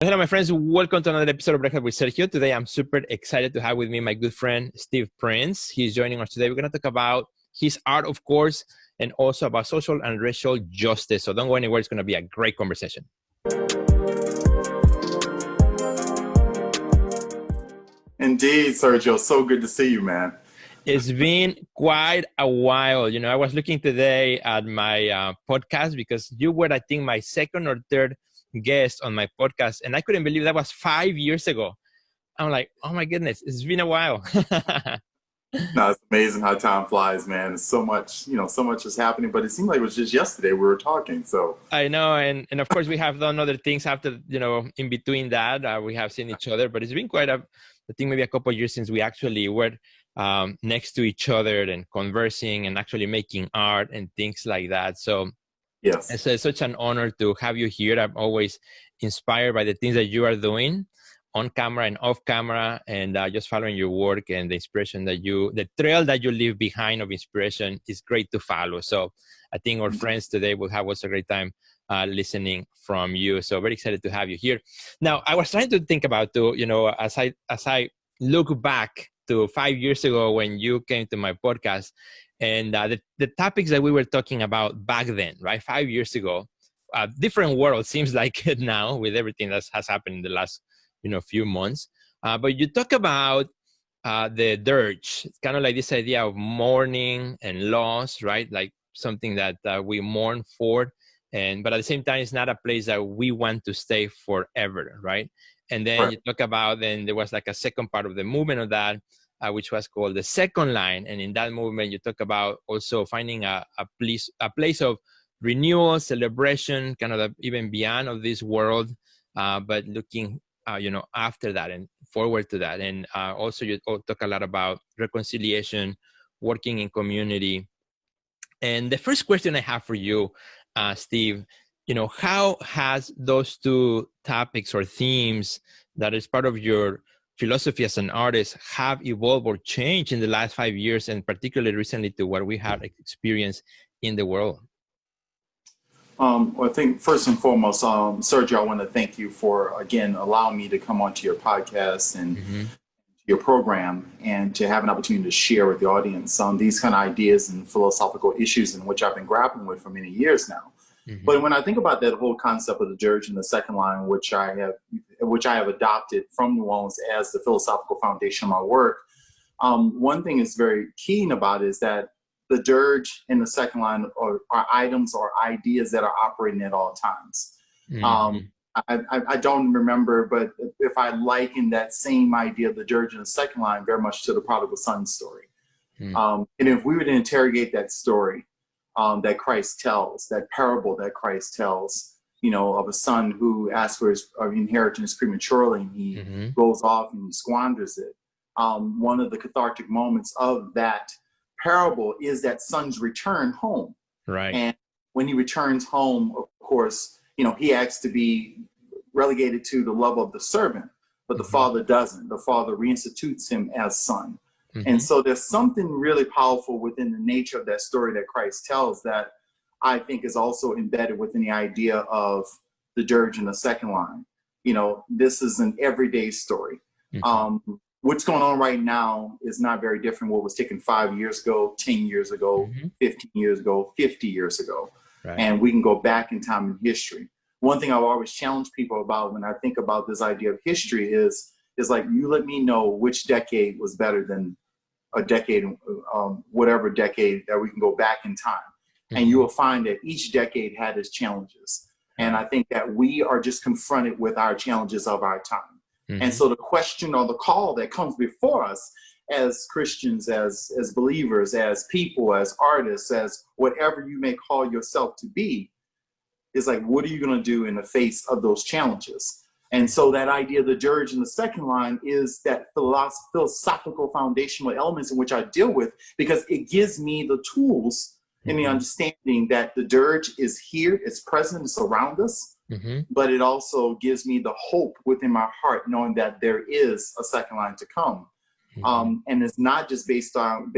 Hello, my friends. Welcome to another episode of Breakfast with Sergio. Today, I'm super excited to have with me my good friend, Steve Prince. He's joining us today. We're going to talk about his art, of course, and also about social and racial justice. So don't go anywhere. It's going to be a great conversation. Indeed, Sergio. So good to see you, man. It's been quite a while. You know, I was looking today at my podcast because you were, I think, my second or third guest on my podcast, and I couldn't believe that was 5 years ago. I'm like, oh my goodness, it's been a while. No, it's amazing how time flies, man. So much, so much is happening, but it seemed like it was just yesterday we were talking. So I know, and of course we have done other things after, in between that, we have seen each other, but it's been quite I think maybe a couple of years since we actually were next to each other and conversing and actually making art and things like that. So yes, it's such an honor to have you here. I'm always inspired by the things that you are doing on camera and off camera, and just following your work and the inspiration the trail that you leave behind of inspiration is great to follow. So I think our friends today will have also a great time listening from you. So very excited to have you here. Now, I was trying to think about as I look back to 5 years ago when you came to my podcast, and the topics that we were talking about back then, right? 5 years ago, different world seems like it now with everything that has happened in the last few months. But you talk about the dirge. It's kind of like this idea of mourning and loss, right? Like something that we mourn for, but at the same time, it's not a place that we want to stay forever, right? And then right. you talk about, then there was like a second part of the movement of that, which was called the second line. And in that movement, you talk about also finding a place of renewal, celebration, kind of even beyond of this world, but looking after that and forward to that. And also you talk a lot about reconciliation, working in community. And the first question I have for you, Steve, how has those two topics or themes that is part of your philosophy as an artist have evolved or changed in the last 5 years, and particularly recently to what we have experienced in the world? Well, I think first and foremost, Sergio, I want to thank you for, again, allowing me to come onto your podcast and your program and to have an opportunity to share with the audience these kind of ideas and philosophical issues in which I've been grappling with for many years now. But when I think about that whole concept of the dirge in the second line, which I have adopted from New Orleans as the philosophical foundation of my work, one thing is very keen about is that the dirge and the second line are items or ideas that are operating at all times. I don't remember, but if I liken that same idea of the dirge and the second line very much to the prodigal son story. And if we were to interrogate that story that Christ tells, that parable that Christ tells, of a son who asks for his inheritance prematurely and he goes off and squanders it. One of the cathartic moments of that parable is that son's return home. Right. And when he returns home, of course, he asks to be relegated to the level of the servant, but the father doesn't. The father reinstitutes him as son. And so there's something really powerful within the nature of that story that Christ tells that I think is also embedded within the idea of the dirge in the second line. This is an everyday story. What's going on right now is not very different what was taken 5 years ago, 10 years ago, 15 years ago, 50 years ago. Right. And we can go back in time in history. One thing I've always challenged people about when I think about this idea of history is like, you let me know which decade was better than a decade, whatever decade that we can go back in time. And you will find that each decade had its challenges. And I think that we are just confronted with our challenges of our time. And so the question or the call that comes before us as Christians, as believers, as people, as artists, as whatever you may call yourself to be, is like, what are you going to do in the face of those challenges? And so that idea of the dirge in the second line is that philosophical foundational elements in which I deal with, because it gives me the tools and the understanding that the dirge is here, it's present, it's around us. But it also gives me the hope within my heart, knowing that there is a second line to come. And it's not just based on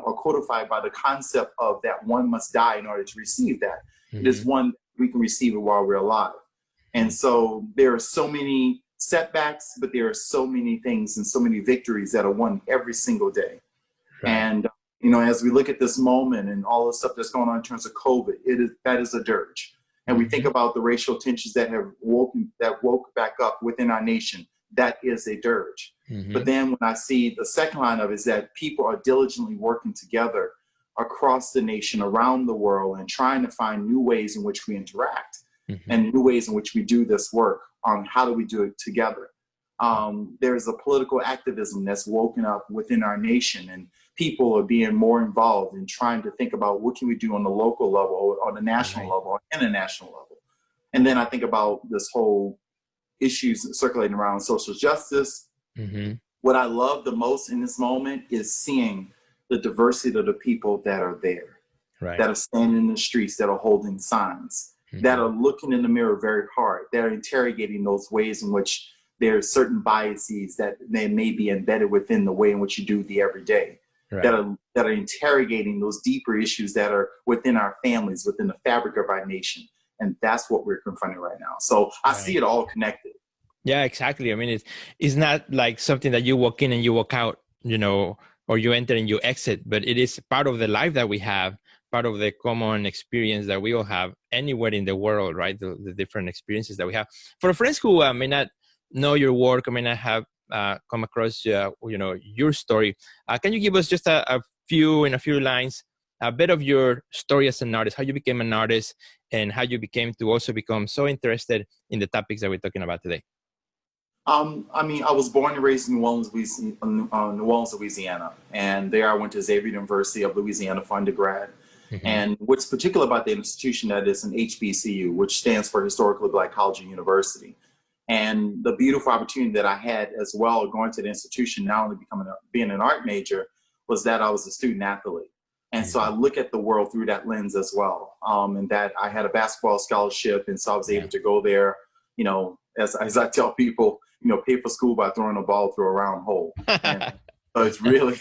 or codified by the concept of that one must die in order to receive that. It is one we can receive it while we're alive. And so there are so many setbacks, but there are so many things and so many victories that are won every single day. Right. And, as we look at this moment and all the stuff that's going on in terms of COVID, that is a dirge. And we think about the racial tensions that woke back up within our nation. That is a dirge. But then when I see the second line of it is that people are diligently working together across the nation, around the world, and trying to find new ways in which we interact and new ways in which we do this work on how do we do it together. There's a political activism that's woken up within our nation, and people are being more involved in trying to think about what can we do on the local level, on the national level, or international level. And then I think about this whole issues circulating around social justice. What I love the most in this moment is seeing the diversity of the people that are there, that are standing in the streets, that are holding signs, that are looking in the mirror very hard, that are interrogating those ways in which there's certain biases that they may be embedded within the way in which you do the everyday, that are interrogating those deeper issues that are within our families, within the fabric of our nation. And that's what we're confronting right now. So I see it all connected. Yeah, exactly. I mean, it's not like something that you walk in and you walk out, or you enter and you exit, but it is part of the life that we have, part of the common experience that we all have anywhere in the world, right? The different experiences that we have. For friends who may not know your work, or may not have come across, your story, can you give us just in a few lines, a bit of your story as an artist, how you became an artist, and how you became to also become so interested in the topics that we're talking about today? I was born and raised in New Orleans, Louisiana. And there I went to Xavier University of Louisiana for undergrad. And what's particular about the institution, that is an HBCU, which stands for Historically Black College and University. And the beautiful opportunity that I had as well going to the institution, not only being an art major, was that I was a student athlete. And so I look at the world through that lens as well. And that I had a basketball scholarship, and so I was able to go there, as I tell people, pay for school by throwing a ball through a round hole. And so it's really,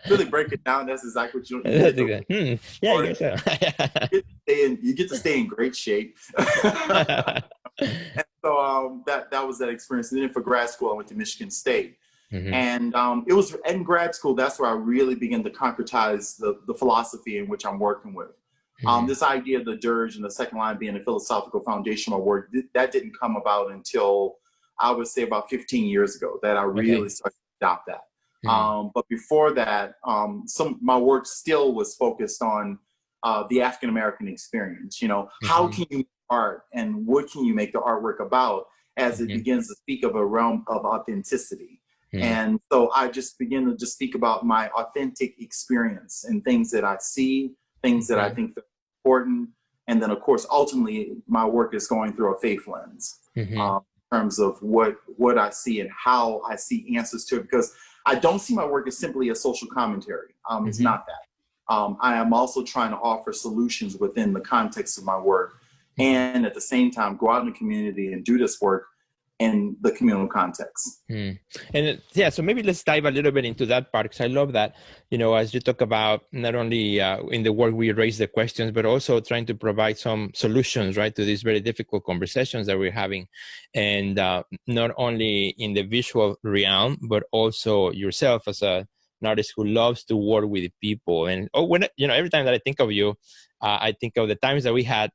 really break it down. That's exactly what you do. Yeah, I guess so. You get to stay in great shape. And so that was that experience. And then for grad school, I went to Michigan State. And it was in grad school, that's where I really began to concretize the philosophy in which I'm working with. This idea of the dirge and the second line being a philosophical foundation of my work, that didn't come about until I would say about 15 years ago that I really started to adopt that. But before that, my work still was focused on the African-American experience. How can you make art, and what can you make the artwork about as it begins to speak of a realm of authenticity? And so I just begin to just speak about my authentic experience and things that I see, things that I think are important. And then, of course, ultimately, my work is going through a faith lens in terms of what I see and how I see answers to it. Because I don't see my work as simply a social commentary. It's not that. I am also trying to offer solutions within the context of my work, and at the same time, go out in the community and do this work in the communal context. And so maybe let's dive a little bit into that part, because I love that, as you talk about not only in the work we raise the questions, but also trying to provide some solutions, right, to these very difficult conversations that we're having. And not only in the visual realm, but also yourself as an artist who loves to work with people. And every time that I think of you, I think of the times that we had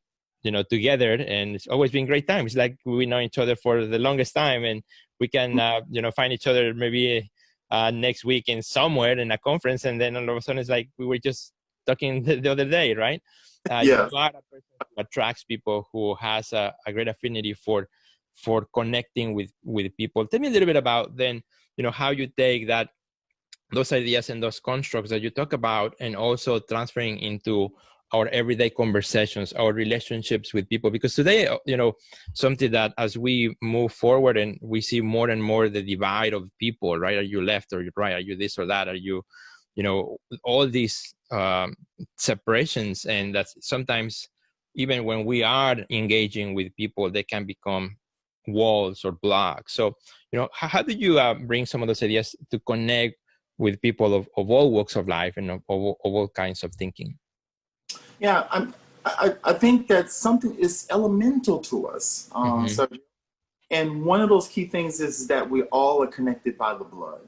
together, and it's always been great times. Like we know each other for the longest time, and we can, find each other maybe next week in somewhere in a conference, and then all of a sudden it's like we were just talking the other day, right? You are a person who attracts people, who has a great affinity for connecting with people. Tell me a little bit about then, how you take those ideas and those constructs that you talk about, and also transferring into our everyday conversations, our relationships with people. Because today, something that as we move forward and we see more and more the divide of people, right? Are you left or right? Are you this or that? Are you, all these separations, and that sometimes even when we are engaging with people, they can become walls or blocks. So, how do you bring some of those ideas to connect with people of all walks of life and of all kinds of thinking? Yeah, I think that something is elemental to us. Sergio. And one of those key things is that we all are connected by the blood.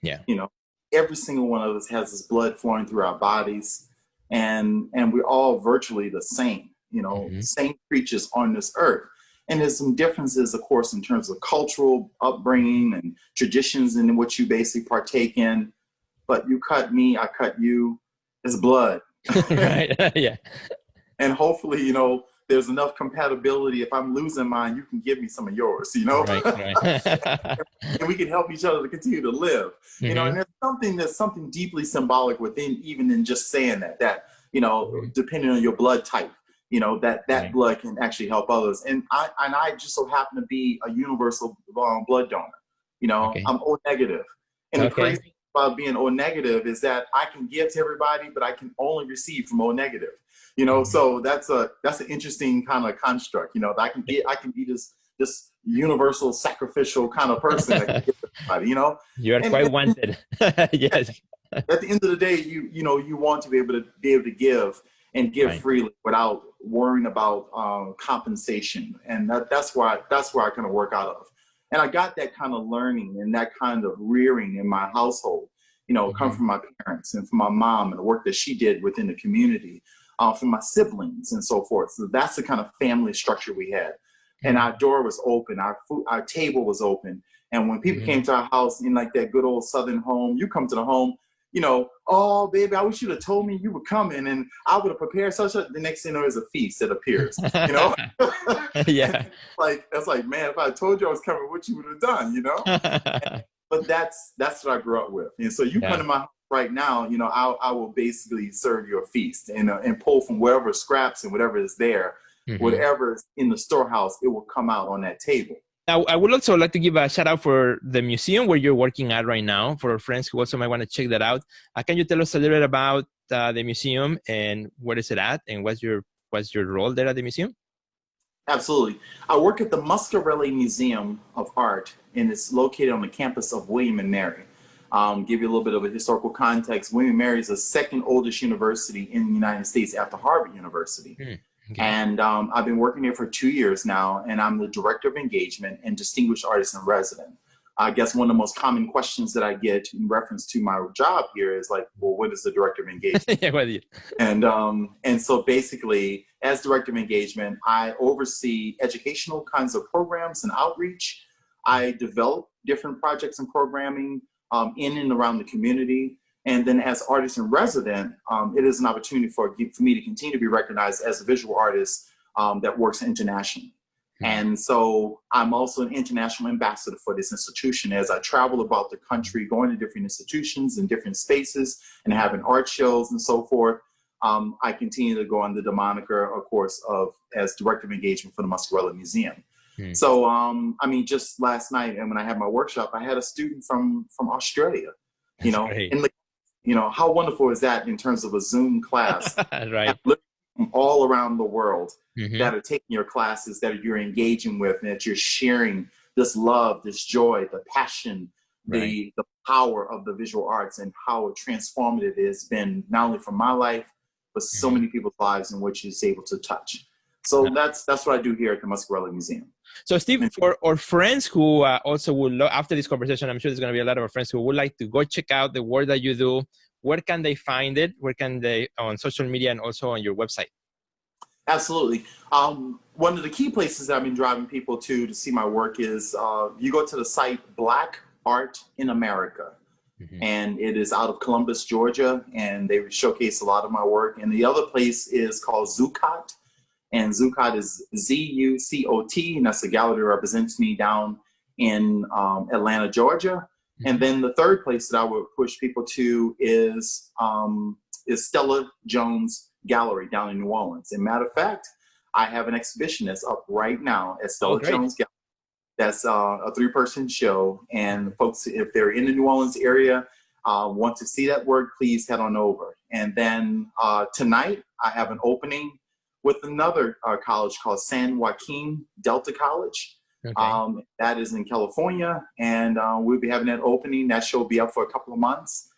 Yeah. You know, every single one of us has this blood flowing through our bodies, and we're all virtually the same, same creatures on this earth. And there's some differences, of course, in terms of cultural upbringing and traditions in what you basically partake in. But you cut me, I cut you. It's blood. Right. Yeah. And hopefully, there's enough compatibility. If I'm losing mine, you can give me some of yours, Right. And we can help each other to continue to live, and there's something deeply symbolic within, even in just saying that, depending on your blood type, that blood can actually help others. And I just so happen to be a universal blood donor. I'm O negative. And the crazy thing about being O negative is that I can give to everybody, but I can only receive from O negative. So that's an interesting kind of construct. I can be this universable sacrificial kind of person that can give to everybody. You are quite wanted. Yes. At the end of the day, you want to be able to give and give freely without worrying about compensation, and that's where I kind of work out of. And I got that kind of learning and that kind of rearing in my household. Come from my parents and from my mom and the work that she did within the community. From my siblings and so forth. So that's the kind of family structure we had. And our door was open, our table was open. And when people came to our house in like that good old Southern home, you come to the home, oh, baby, I wish you'd have told me you were coming and I would have prepared such a, the next thing there's a feast that appears, Yeah. That's like, man, if I told you I was coming, what you would have done, But that's what I grew up with. And so you come to my house right now, I will basically serve you a feast and pull from wherever scraps and whatever is there, whatever is in the storehouse, it will come out on that table. Now, I would also like to give a shout out for the museum where you're working at right now, for our friends who also might want to check that out. Can you tell us a little bit about the museum and where is it at and what's your role there at the museum? Absolutely. I work at the Muscarelli Museum of Art, and it's located on the campus of William and Mary. Give you a little bit of a historical context. William & Mary is the second oldest university in the United States after Harvard University. Okay. And I've been working there for 2 years now, and I'm the Director of Engagement and Distinguished Artist in Resident. I guess one of the most common questions that I get in reference to my job here is like, well, what is the Director of Engagement? And so basically, as Director of Engagement, I oversee educational kinds of programs and outreach. I develop different projects and programming in and around the community. And then as artist in resident, it is an opportunity for me to continue to be recognized as a visual artist that works internationally. And so I'm also an international ambassador for this institution as I travel about the country, going to different institutions and different spaces and having art shows and so forth. I continue to go under the moniker, of course, as Director of Engagement for the Muscarelli Museum. So, just last night, and when I had my workshop, I had a student from Australia, how wonderful is that in terms of a Zoom class? Right. From all around the world that are taking your classes, that you're engaging with, and that you're sharing this love, this joy, the passion, the power of the visual arts and how transformative it has been, not only for my life, but so many people's lives in which it's able to touch. So that's what I do here at the Muscarelli Museum. So Steve, for our friends who also would after this conversation, I'm sure there's going to be a lot of our friends who would like to go check out the work that you do. Where can they find it? Where can they, on social media and also on your website? Absolutely. One of the key places that I've been driving people to see my work is you go to the site Black Art in America. And it is out of Columbus, Georgia, and they showcase a lot of my work. And the other place is called Zucot. And Zucot is Z-U-C-O-T, and that's the gallery that represents me down in Atlanta, Georgia. And then the third place that I would push people to is Stella Jones Gallery down in New Orleans. And matter of fact, I have an exhibition that's up right now at Stella Jones Gallery. That's a 3-person show. And folks, if they're in the New Orleans area, want to see that work, please head on over. And then tonight, I have an opening with another college called San Joaquin Delta College. That is in California, and we'll be having that opening. That show will be up for a couple of months.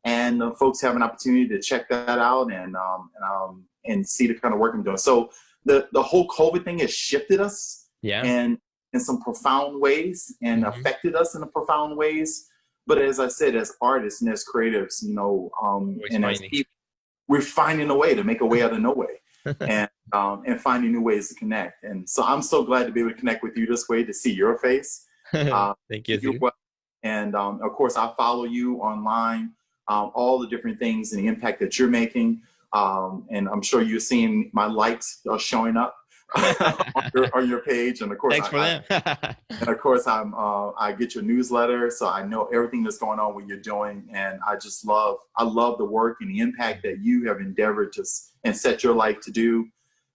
and folks have an opportunity to check that out and see the kind of work I'm doing. So the whole COVID thing has shifted us, and in some profound ways, and affected us in profound ways. But as I said, as artists and as creatives, you know, and as people, we're finding a way to make a way out of no way, and finding new ways to connect. And so I'm so glad to be able to connect with you this way, to see your face. Thank you. And of course, I follow you online, all the different things and the impact that you're making. And I'm sure you're seeing my likes are showing up on your page. And of course, thanks for that. And of course, I get your newsletter, so I know everything that's going on, what you're doing, and I love the work and the impact that you have endeavored to and set your life to do.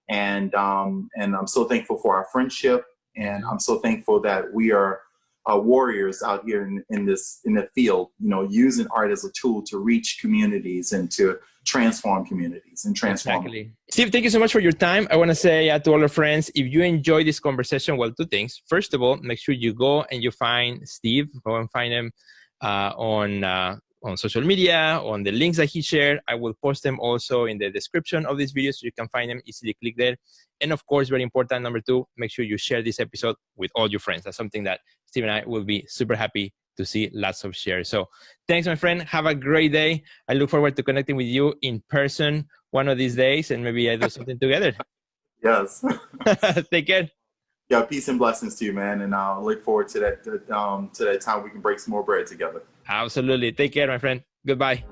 And I'm so thankful for our friendship, and I'm so thankful that we are warriors out here in the field, you know, using art as a tool to reach communities and to transform communities and transform. Exactly. Steve, thank you so much for your time. I want to say to all our friends, if you enjoy this conversation, well, two things. First of all, make sure you go and you find Steve. Go and find him on social media, on the links that he shared. I will post them also in the description of this video so you can find them, easily click there. And of course, very important, number two, make sure you share this episode with all your friends. That's something that Steve and I will be super happy to see lots of shares. So thanks, my friend. Have a great day. I look forward to connecting with you in person one of these days, and maybe I do something together. Yes. Take care. Yeah, peace and blessings to you, man. And I look forward to that time we can break some more bread together. Absolutely. Take care, my friend. Goodbye.